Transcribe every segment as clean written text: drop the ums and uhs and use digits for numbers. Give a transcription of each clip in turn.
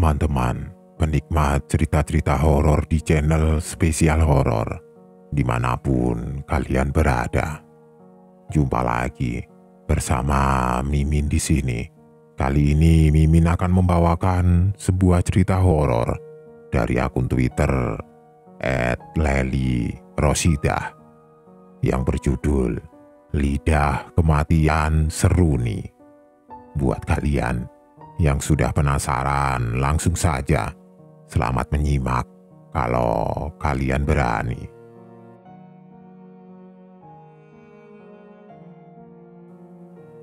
teman-teman penikmat cerita-cerita horor di channel Spesial Horor dimanapun kalian berada. Jumpa lagi bersama Mimin di sini. Kali ini Mimin akan membawakan sebuah cerita horor dari akun Twitter @leli_rosidah yang berjudul Lidah Kematian Seruni. Buat kalian yang sudah penasaran, langsung saja selamat menyimak kalau kalian berani.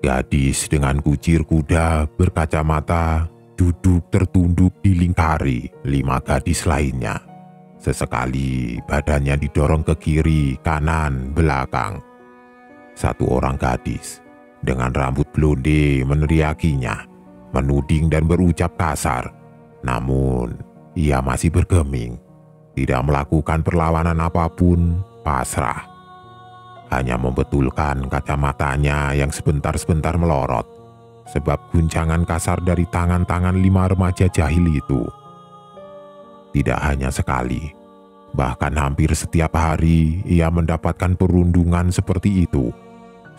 Gadis dengan kucir kuda berkacamata duduk tertunduk dilingkari 5 gadis lainnya. Sesekali badannya didorong ke kiri, kanan, belakang. Satu orang gadis dengan rambut blonde meneriakinya, menuding dan berucap kasar. Namun ia masih bergeming, tidak melakukan perlawanan apapun, pasrah. Hanya membetulkan kacamatanya yang sebentar-sebentar melorot, sebab guncangan kasar dari tangan-tangan 5 remaja jahil itu. Tidak hanya sekali, bahkan hampir setiap hari ia mendapatkan perundungan seperti itu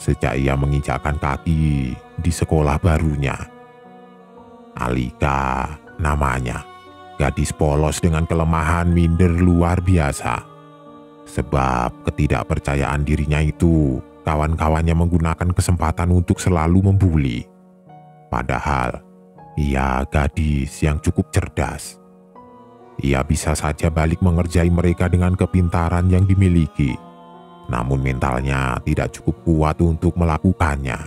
sejak ia menginjakkan kaki di sekolah barunya. Alika namanya, gadis polos dengan kelemahan minder luar biasa. Sebab ketidakpercayaan dirinya itu, kawan-kawannya menggunakan kesempatan untuk selalu membuli. Padahal ia gadis yang cukup cerdas. Ia bisa saja balik mengerjai mereka dengan kepintaran yang dimiliki, namun mentalnya tidak cukup kuat untuk melakukannya.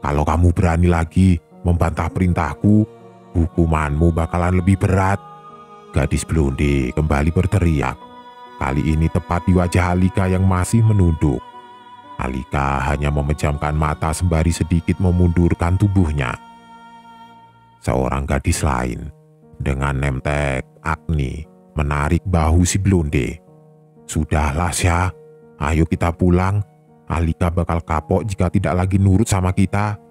Kalau kamu berani lagi membantah perintahku, hukumanmu bakalan lebih berat. Gadis blonde kembali berteriak. Kali ini tepat di wajah Alika yang masih menunduk. Alika hanya memejamkan mata sembari sedikit memundurkan tubuhnya. Seorang gadis lain dengan nemtek Agni menarik bahu si blonde. Sudahlah Syah, ayo kita pulang. Alika bakal kapok jika tidak lagi nurut sama kita.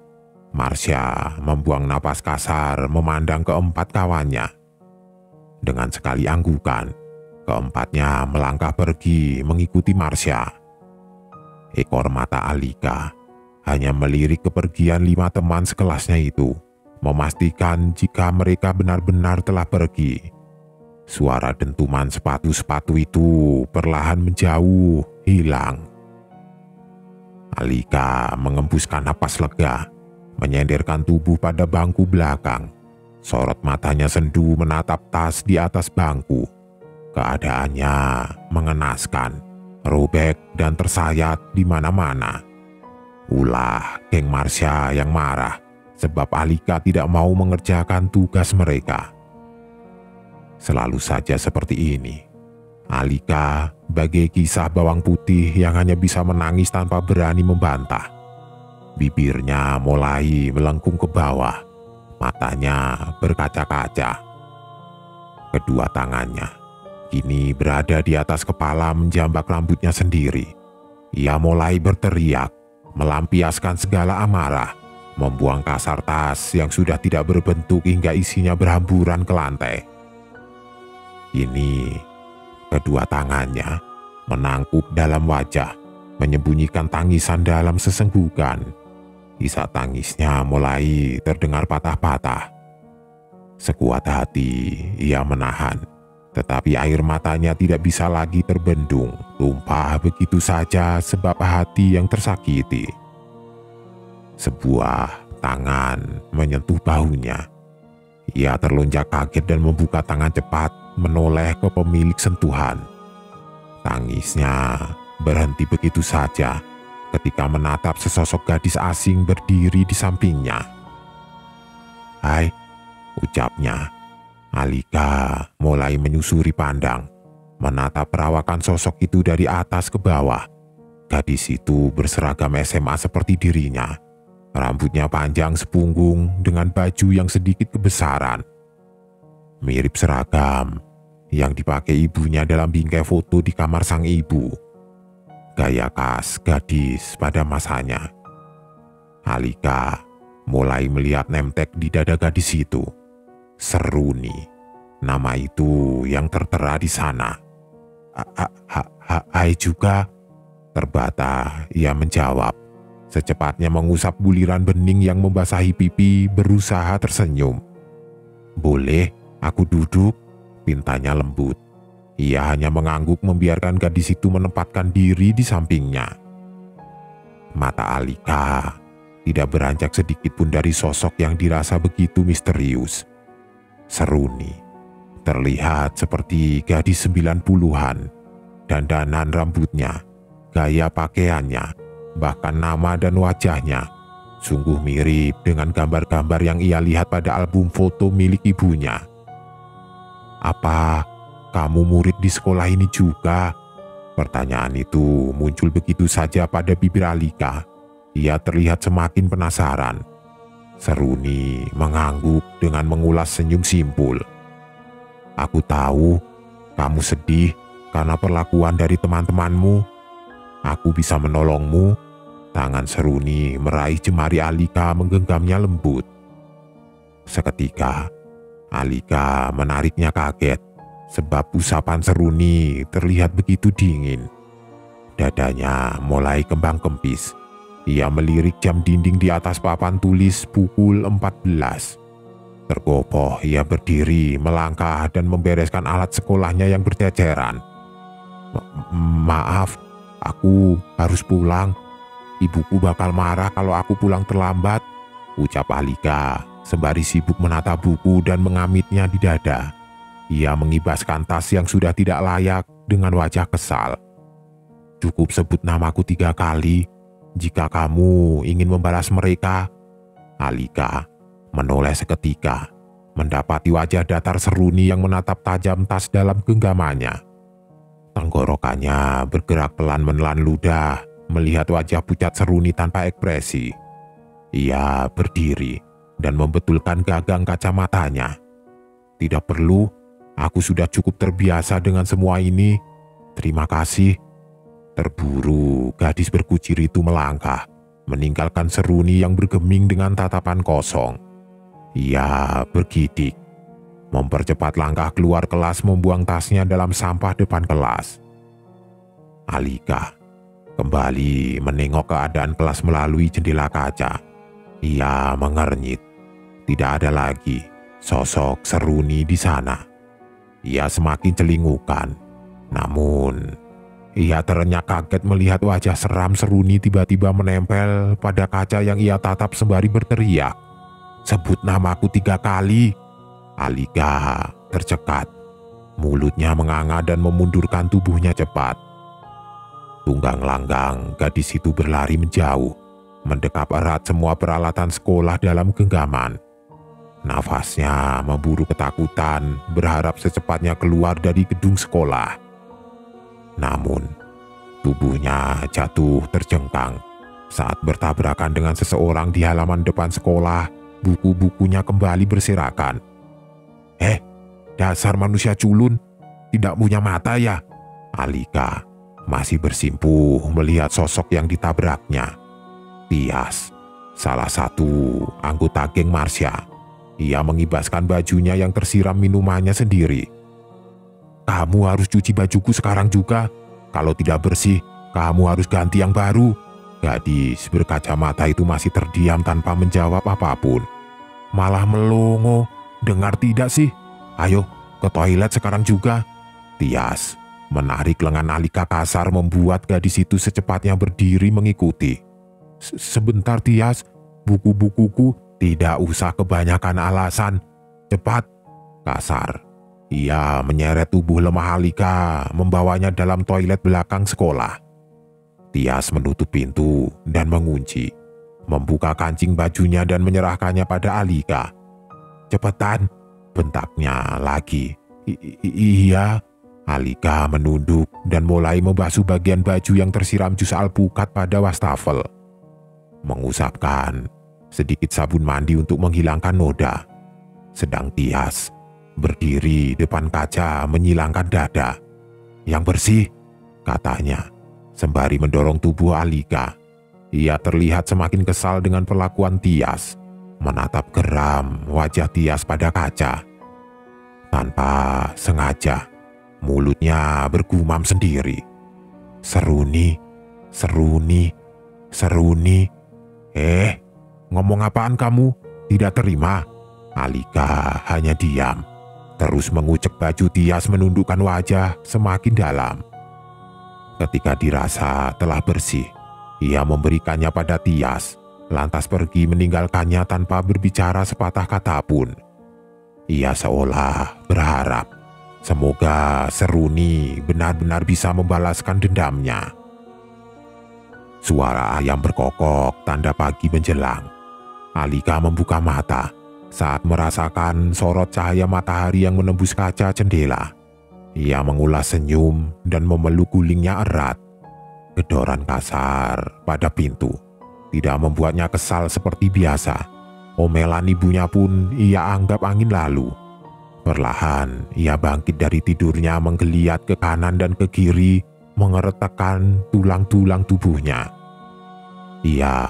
Marsha membuang napas kasar memandang keempat kawannya. Dengan sekali anggukan, keempatnya melangkah pergi mengikuti Marsha. Ekor mata Alika hanya melirik kepergian 5 teman sekelasnya itu, memastikan jika mereka benar-benar telah pergi. Suara dentuman sepatu-sepatu itu perlahan menjauh, hilang. Alika mengembuskan napas lega, menyenderkan tubuh pada bangku belakang. Sorot matanya sendu menatap tas di atas bangku. Keadaannya mengenaskan, robek dan tersayat di mana-mana. Ulah geng Marsha yang marah sebab Alika tidak mau mengerjakan tugas mereka. Selalu saja seperti ini. Alika bagai kisah bawang putih yang hanya bisa menangis tanpa berani membantah. Bibirnya mulai melengkung ke bawah, matanya berkaca-kaca. Kedua tangannya kini berada di atas kepala menjambak rambutnya sendiri. Ia mulai berteriak, melampiaskan segala amarah, membuang kasar tas yang sudah tidak berbentuk hingga isinya berhamburan ke lantai. Kini kedua tangannya menangkup dalam wajah, menyembunyikan tangisan dalam sesenggukan. Isak tangisnya mulai terdengar patah-patah. Sekuat hati ia menahan, tetapi air matanya tidak bisa lagi terbendung, tumpah begitu saja sebab hati yang tersakiti. Sebuah tangan menyentuh bahunya. Ia terlonjak kaget dan membuka tangan cepat menoleh ke pemilik sentuhan. Tangisnya berhenti begitu saja ketika menatap sesosok gadis asing berdiri di sampingnya. "Hai," ucapnya. Alika mulai menyusuri pandang, menatap perawakan sosok itu dari atas ke bawah. Gadis itu berseragam SMA seperti dirinya. Rambutnya panjang sepunggung dengan baju yang sedikit kebesaran. Mirip seragam yang dipakai ibunya dalam bingkai foto di kamar sang ibu. Gaya khas gadis pada masanya. Alika mulai melihat nemtek di dada gadis itu. Seruni, nama itu yang tertera di sana. Hai juga, terbata ia menjawab. Secepatnya mengusap buliran bening yang membasahi pipi, berusaha tersenyum. Boleh, aku duduk, pintanya lembut. Ia hanya mengangguk membiarkan gadis itu menempatkan diri di sampingnya. Mata Alika tidak beranjak sedikit pun dari sosok yang dirasa begitu misterius. Seruni terlihat seperti gadis 90-an. Dandanan rambutnya, gaya pakaiannya, bahkan nama dan wajahnya sungguh mirip dengan gambar-gambar yang ia lihat pada album foto milik ibunya. Apa kamu murid di sekolah ini juga? Pertanyaan itu muncul begitu saja pada bibir Alika. Ia terlihat semakin penasaran. Seruni mengangguk dengan mengulas senyum simpul. Aku tahu kamu sedih karena perlakuan dari teman-temanmu. Aku bisa menolongmu. Tangan Seruni meraih jemari Alika, menggenggamnya lembut. Seketika Alika menariknya kaget, sebab usapan Seruni terlihat begitu dingin. Dadanya mulai kembang kempis. Ia melirik jam dinding di atas papan tulis pukul 14. Tergopoh ia berdiri, melangkah dan membereskan alat sekolahnya yang berceceran. Maaf, aku harus pulang. Ibuku bakal marah kalau aku pulang terlambat, ucap Alika sembari sibuk menata buku dan mengamitnya di dada. Ia mengibaskan tas yang sudah tidak layak dengan wajah kesal. Cukup sebut namaku 3 kali jika kamu ingin membalas mereka. Alika menoleh seketika, mendapati wajah datar Seruni yang menatap tajam tas dalam genggamannya. Tenggorokannya bergerak pelan menelan ludah melihat wajah pucat Seruni tanpa ekspresi. Ia berdiri dan membetulkan gagang kacamatanya. Tidak perlu, aku sudah cukup terbiasa dengan semua ini. Terima kasih. Terburu, gadis berkucir itu melangkah, meninggalkan Seruni yang bergeming dengan tatapan kosong. Ia bergidik, mempercepat langkah keluar kelas, membuang tasnya dalam sampah depan kelas. Alika kembali menengok keadaan kelas melalui jendela kaca. Ia mengernyit. Tidak ada lagi sosok Seruni di sana. Ia semakin celingukan. Namun, ia terenyak kaget melihat wajah seram Seruni tiba-tiba menempel pada kaca yang ia tatap sembari berteriak. Sebut namaku 3 kali. Alika tercekat. Mulutnya menganga dan memundurkan tubuhnya cepat. Tunggang langgang gadis itu berlari menjauh, mendekap erat semua peralatan sekolah dalam genggaman. Nafasnya memburu ketakutan, berharap secepatnya keluar dari gedung sekolah. Namun, tubuhnya jatuh terjengkang saat bertabrakan dengan seseorang di halaman depan sekolah. Buku-bukunya kembali berserakan. Dasar manusia culun, tidak punya mata ya? Alika masih bersimpuh melihat sosok yang ditabraknya. Tias, salah satu anggota geng Marsha. Ia mengibaskan bajunya yang tersiram minumannya sendiri. Kamu harus cuci bajuku sekarang juga. Kalau tidak bersih, kamu harus ganti yang baru. Gadis berkacamata itu masih terdiam tanpa menjawab apapun. Malah melongo. Dengar tidak sih? Ayo ke toilet sekarang juga. Tias menarik lengan Alika kasar membuat gadis itu secepatnya berdiri mengikuti. Sebentar Tias, buku-bukuku. Tidak usah kebanyakan alasan. Cepat. Kasar. Ia menyeret tubuh lemah Alika, membawanya dalam toilet belakang sekolah. Tias menutup pintu dan mengunci, membuka kancing bajunya dan menyerahkannya pada Alika. Cepetan, bentaknya lagi. Iya. Alika menunduk dan mulai membasuh bagian baju yang tersiram jus alpukat pada wastafel. Mengusapkan sedikit sabun mandi untuk menghilangkan noda. Sedang Tias berdiri depan kaca menyilangkan dada. Yang bersih, katanya, sembari mendorong tubuh Alika. Ia terlihat semakin kesal dengan perlakuan Tias. menatap geram wajah Tias pada kaca. Tanpa sengaja, mulutnya bergumam sendiri. Seruni, seruni, seruni. Ngomong apaan kamu? Tidak terima? Alika hanya diam, terus mengucek baju Tias menundukkan wajah semakin dalam. Ketika dirasa telah bersih, ia memberikannya pada Tias, lantas pergi meninggalkannya tanpa berbicara sepatah kata pun. Ia seolah berharap semoga Seruni benar-benar bisa membalaskan dendamnya. Suara ayam berkokok tanda pagi menjelang. Alika membuka mata saat merasakan sorot cahaya matahari yang menembus kaca jendela. Ia mengulas senyum dan memeluk gulingnya erat. Gedoran kasar pada pintu tidak membuatnya kesal seperti biasa. Omelan ibunya pun ia anggap angin lalu. Perlahan ia bangkit dari tidurnya, menggeliat ke kanan dan ke kiri, mengeretakkan tulang-tulang tubuhnya. Ia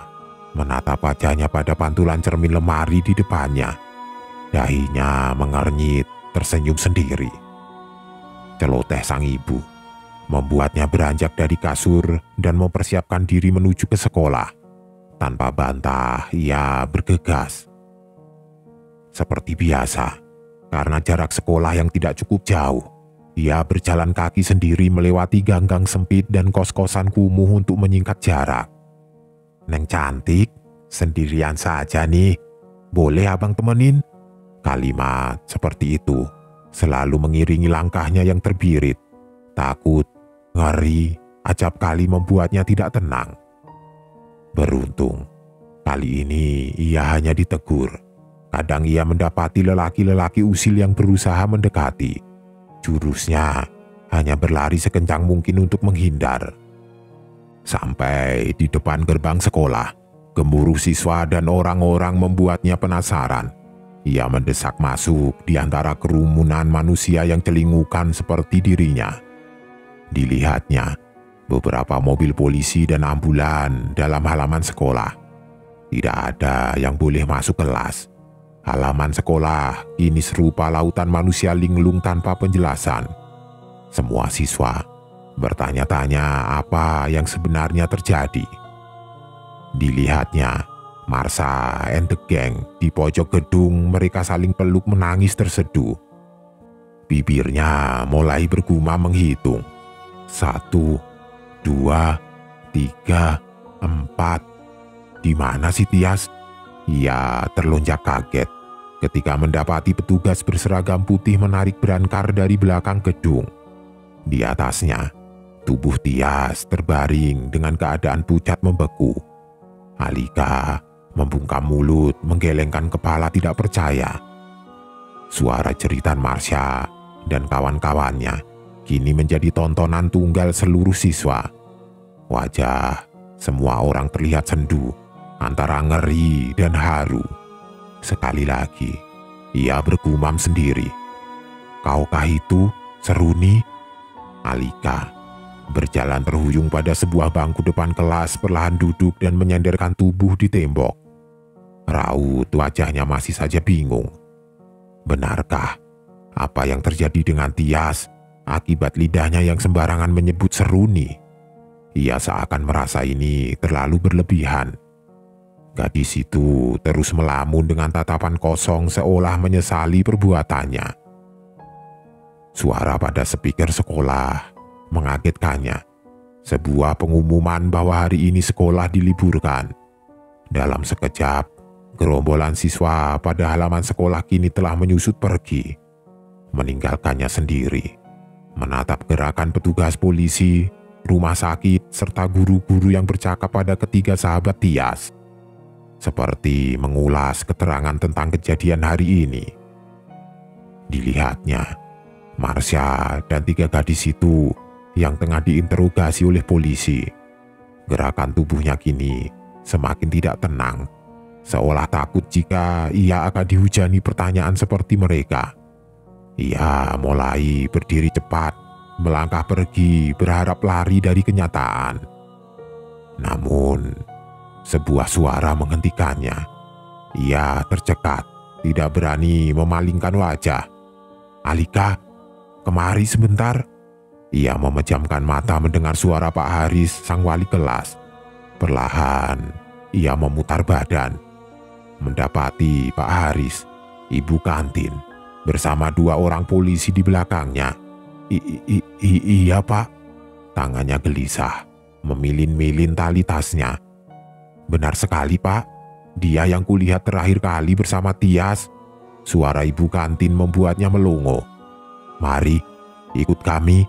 menatap wajahnya pada pantulan cermin lemari di depannya. Dahinya mengernyit, tersenyum sendiri. Celoteh sang ibu membuatnya beranjak dari kasur dan mempersiapkan diri menuju ke sekolah. Tanpa bantah, ia bergegas. Seperti biasa, karena jarak sekolah yang tidak cukup jauh, ia berjalan kaki sendiri melewati gang-gang sempit dan kos-kosan kumuh untuk menyingkat jarak. "Neng cantik, sendirian saja nih. Boleh abang temenin?" Kalimat seperti itu selalu mengiringi langkahnya yang terbirit. Takut, ngeri, acap kali membuatnya tidak tenang. Beruntung, kali ini ia hanya ditegur. Kadang ia mendapati lelaki-lelaki usil yang berusaha mendekati. Jurusnya hanya berlari sekencang mungkin untuk menghindar. Sampai di depan gerbang sekolah, gemuruh siswa dan orang-orang membuatnya penasaran. Ia mendesak masuk di antara kerumunan manusia yang celingukan seperti dirinya. Dilihatnya beberapa mobil polisi dan ambulan dalam halaman sekolah. Tidak ada yang boleh masuk kelas. Halaman sekolah kini serupa lautan manusia linglung tanpa penjelasan. Semua siswa bertanya-tanya apa yang sebenarnya terjadi. Dilihatnya Marsha and the gang di pojok gedung, mereka saling peluk menangis terseduh. Bibirnya mulai bergumam menghitung. 1, 2, 3, 4. Di mana si Tias? Ia terlonjak kaget ketika mendapati petugas berseragam putih menarik berangkar dari belakang gedung. Di atasnya, tubuh Tias terbaring dengan keadaan pucat membeku. Alika membungkam mulut, menggelengkan kepala tidak percaya. Suara jeritan Marsha dan kawan-kawannya kini menjadi tontonan tunggal seluruh siswa. Wajah semua orang terlihat sendu, antara ngeri dan haru. Sekali lagi, ia bergumam sendiri. "Kaukah itu, Seruni?" Alika berjalan terhuyung pada sebuah bangku depan kelas, perlahan duduk dan menyandarkan tubuh di tembok. Raut wajahnya masih saja bingung. Benarkah apa yang terjadi dengan Tias akibat lidahnya yang sembarangan menyebut Seruni? Ia seakan merasa ini terlalu berlebihan. Gadis itu terus melamun dengan tatapan kosong seolah menyesali perbuatannya. Suara pada speaker sekolah mengagetkannya. Sebuah pengumuman bahwa hari ini sekolah diliburkan. Dalam sekejap, gerombolan siswa pada halaman sekolah kini telah menyusut pergi, meninggalkannya sendiri, menatap gerakan petugas polisi, rumah sakit, serta guru-guru yang bercakap pada ketiga sahabat Tias, seperti mengulas keterangan tentang kejadian hari ini. Dilihatnya, Marsha dan 3 gadis itu yang tengah diinterogasi oleh polisi. Gerakan tubuhnya kini semakin tidak tenang, seolah takut jika ia akan dihujani pertanyaan seperti mereka. Ia mulai berdiri cepat, melangkah pergi, berharap lari dari kenyataan. Namun, sebuah suara menghentikannya. Ia tercekat, tidak berani memalingkan wajah. "Alika, kemari sebentar." Ia memejamkan mata mendengar suara Pak Haris, sang wali kelas. Perlahan, ia memutar badan. Mendapati Pak Haris, ibu kantin, bersama 2 orang polisi di belakangnya. Iya Pak." Tangannya gelisah, memilin-milin tali tasnya. "Benar sekali Pak, dia yang kulihat terakhir kali bersama Tias." Suara ibu kantin membuatnya melongo. "Mari, ikut kami."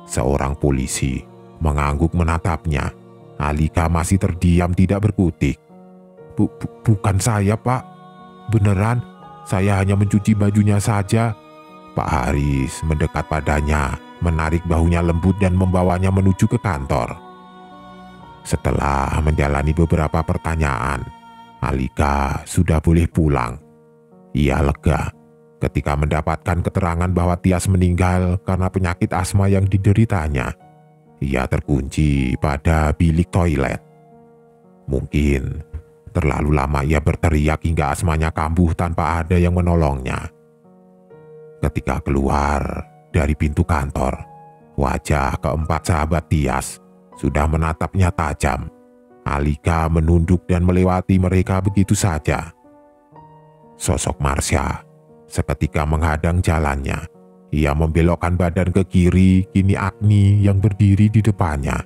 Seorang polisi mengangguk menatapnya. Alika masih terdiam tidak berkutik. Bukan saya Pak, beneran, saya hanya mencuci bajunya saja." Pak Haris mendekat padanya, menarik bahunya lembut dan membawanya menuju ke kantor. Setelah menjalani beberapa pertanyaan, Alika sudah boleh pulang. Ia lega ketika mendapatkan keterangan bahwa Tias meninggal karena penyakit asma yang dideritanya. Ia terkunci pada bilik toilet. Mungkin terlalu lama ia berteriak hingga asmanya kambuh tanpa ada yang menolongnya. Ketika keluar dari pintu kantor, wajah keempat sahabat Tias sudah menatapnya tajam. Alika menunduk dan melewati mereka begitu saja. Sosok Marsha seketika menghadang jalannya. Ia membelokkan badan ke kiri, kini Agni yang berdiri di depannya.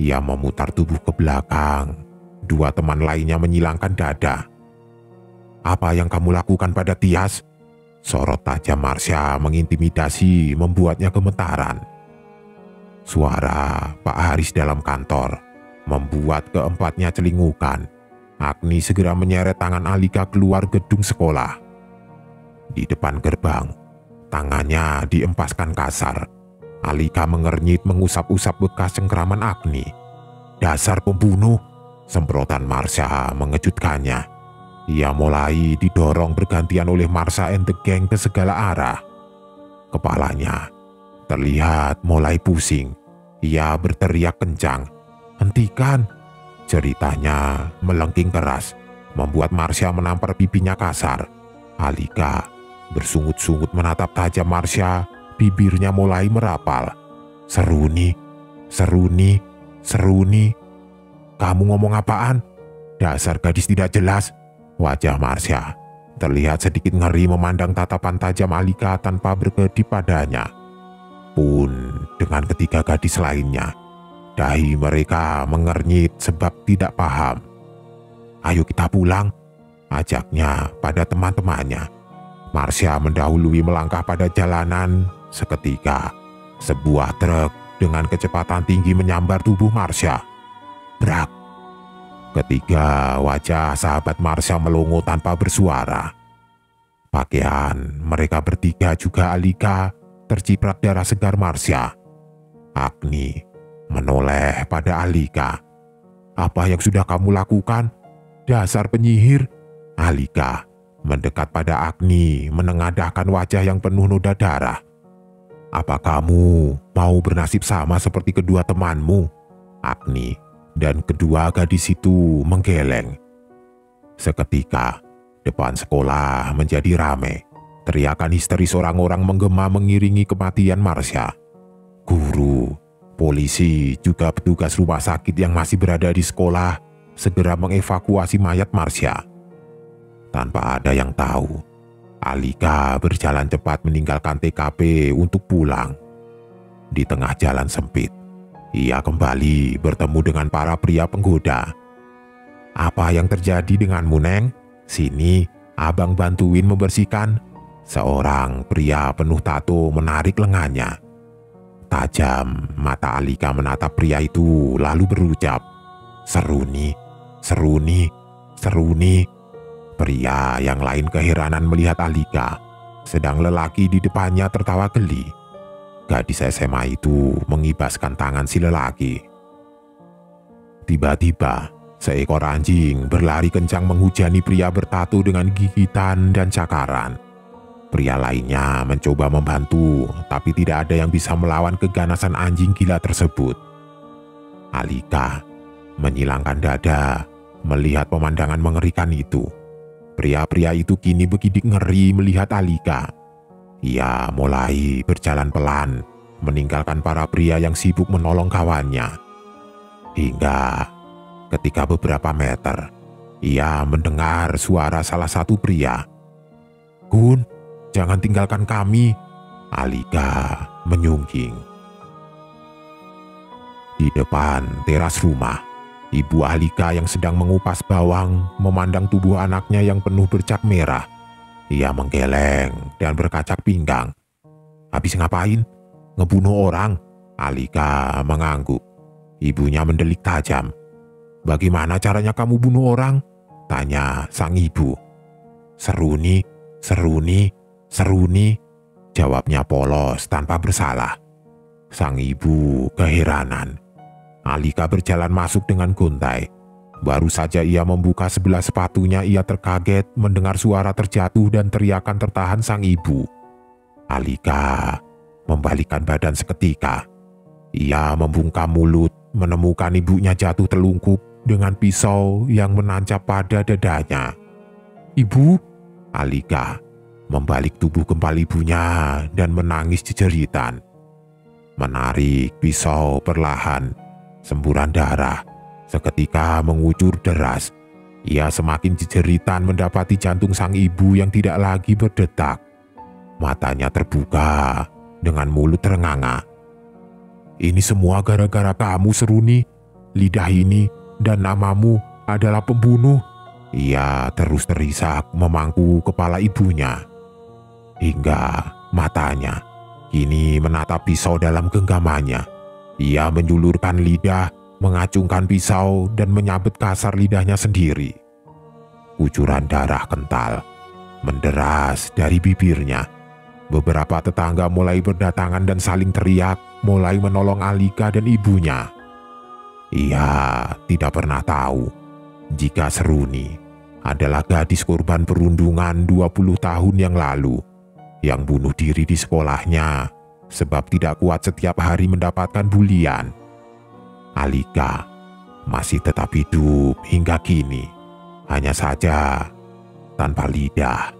Ia memutar tubuh ke belakang. 2 teman lainnya menyilangkan dada. "Apa yang kamu lakukan pada Tias?" Sorot tajam Marsha mengintimidasi, membuatnya gemetaran. Suara Pak Haris dalam kantor membuat keempatnya celingukan. Agni segera menyeret tangan Alika keluar gedung sekolah. Di depan gerbang, tangannya diempaskan kasar. Alika mengernyit mengusap-usap bekas cengkraman Agni. "Dasar pembunuh!" Semprotan Marsha mengejutkannya. Ia mulai didorong bergantian oleh Marsha and the gang ke segala arah. Kepalanya terlihat mulai pusing. Ia berteriak kencang, "Hentikan!" Ceritanya melengking keras, membuat Marsha menampar pipinya kasar. Alika bersungut-sungut menatap tajam Marsha, bibirnya mulai merapal. "Seruni, Seruni, Seruni. Kamu ngomong apaan? Dasar gadis tidak jelas." Wajah Marsha terlihat sedikit ngeri memandang tatapan tajam Alika tanpa berkedip padanya. Pun dengan ketiga gadis lainnya, dahi mereka mengernyit sebab tidak paham. "Ayo kita pulang," ajaknya pada teman-temannya. Marsha mendahului melangkah pada jalanan. Seketika, sebuah truk dengan kecepatan tinggi menyambar tubuh Marsha. Brak! Ketiga wajah sahabat Marsha melongo tanpa bersuara. Pakaian mereka bertiga juga Alika terciprat darah segar Marsha. Agni menoleh pada Alika. "Apa yang sudah kamu lakukan? Dasar penyihir!" Alika mendekat pada Agni menengadahkan wajah yang penuh noda darah. "Apa kamu mau bernasib sama seperti kedua temanmu?" Agni dan kedua gadis itu menggeleng. Seketika, depan sekolah menjadi ramai. Teriakan histeris orang-orang menggema mengiringi kematian Marsha. Guru, polisi, juga petugas rumah sakit yang masih berada di sekolah segera mengevakuasi mayat Marsha. Tanpa ada yang tahu, Alika berjalan cepat meninggalkan TKP untuk pulang. Di tengah jalan sempit, ia kembali bertemu dengan para pria penggoda. "Apa yang terjadi denganmu, Neng? Sini, abang bantuin membersihkan." Seorang pria penuh tato menarik lengannya. Tajam mata Alika menatap pria itu lalu berucap, "Seruni, Seruni, Seruni." Pria yang lain keheranan melihat Alika, sedang lelaki di depannya tertawa geli. Gadis SMA itu mengibaskan tangan si lelaki. Tiba-tiba, seekor anjing berlari kencang menghujani pria bertato dengan gigitan dan cakaran. Pria lainnya mencoba membantu, tapi tidak ada yang bisa melawan keganasan anjing gila tersebut. Alika menyilangkan dada melihat pemandangan mengerikan itu. Pria-pria itu kini begitu ngeri melihat Alika. Ia mulai berjalan pelan, meninggalkan para pria yang sibuk menolong kawannya. Hingga ketika beberapa meter, ia mendengar suara salah satu pria. "Gun, jangan tinggalkan kami," Alika menyungging. Di depan teras rumah, ibu Alika yang sedang mengupas bawang memandang tubuh anaknya yang penuh bercak merah. Ia menggeleng dan berkacak pinggang. "Habis ngapain? Ngebunuh orang?" Alika mengangguk. Ibunya mendelik tajam. "Bagaimana caranya kamu bunuh orang?" tanya sang ibu. "Seruni, seruni, seruni," jawabnya polos tanpa bersalah. Sang ibu keheranan. Alika berjalan masuk dengan gontai. Baru saja ia membuka sebelah sepatunya, ia terkaget mendengar suara terjatuh dan teriakan tertahan sang ibu. Alika membalikkan badan seketika. Ia membungkam mulut, menemukan ibunya jatuh telungkup dengan pisau yang menancap pada dadanya. "Ibu!" Alika membalik tubuh kepala ibunya dan menangis jejeritan. Menarik pisau perlahan, semburan darah seketika mengucur deras. Ia semakin jejeritan mendapati jantung sang ibu yang tidak lagi berdetak. Matanya terbuka dengan mulut terenganga. "Ini semua gara-gara kamu, Seruni. Lidah ini dan namamu adalah pembunuh." Ia terus terisak memangku kepala ibunya. Hingga matanya kini menatap pisau dalam genggamannya. Ia menjulurkan lidah, mengacungkan pisau dan menyabet kasar lidahnya sendiri. Kucuran darah kental menderas dari bibirnya. Beberapa tetangga mulai berdatangan dan saling teriak, mulai menolong Alika dan ibunya. Ia tidak pernah tahu jika Seruni adalah gadis korban perundungan 20 tahun yang lalu yang bunuh diri di sekolahnya sebab tidak kuat setiap hari mendapatkan bulian. Alika masih tetap hidup hingga kini, hanya saja tanpa lidah.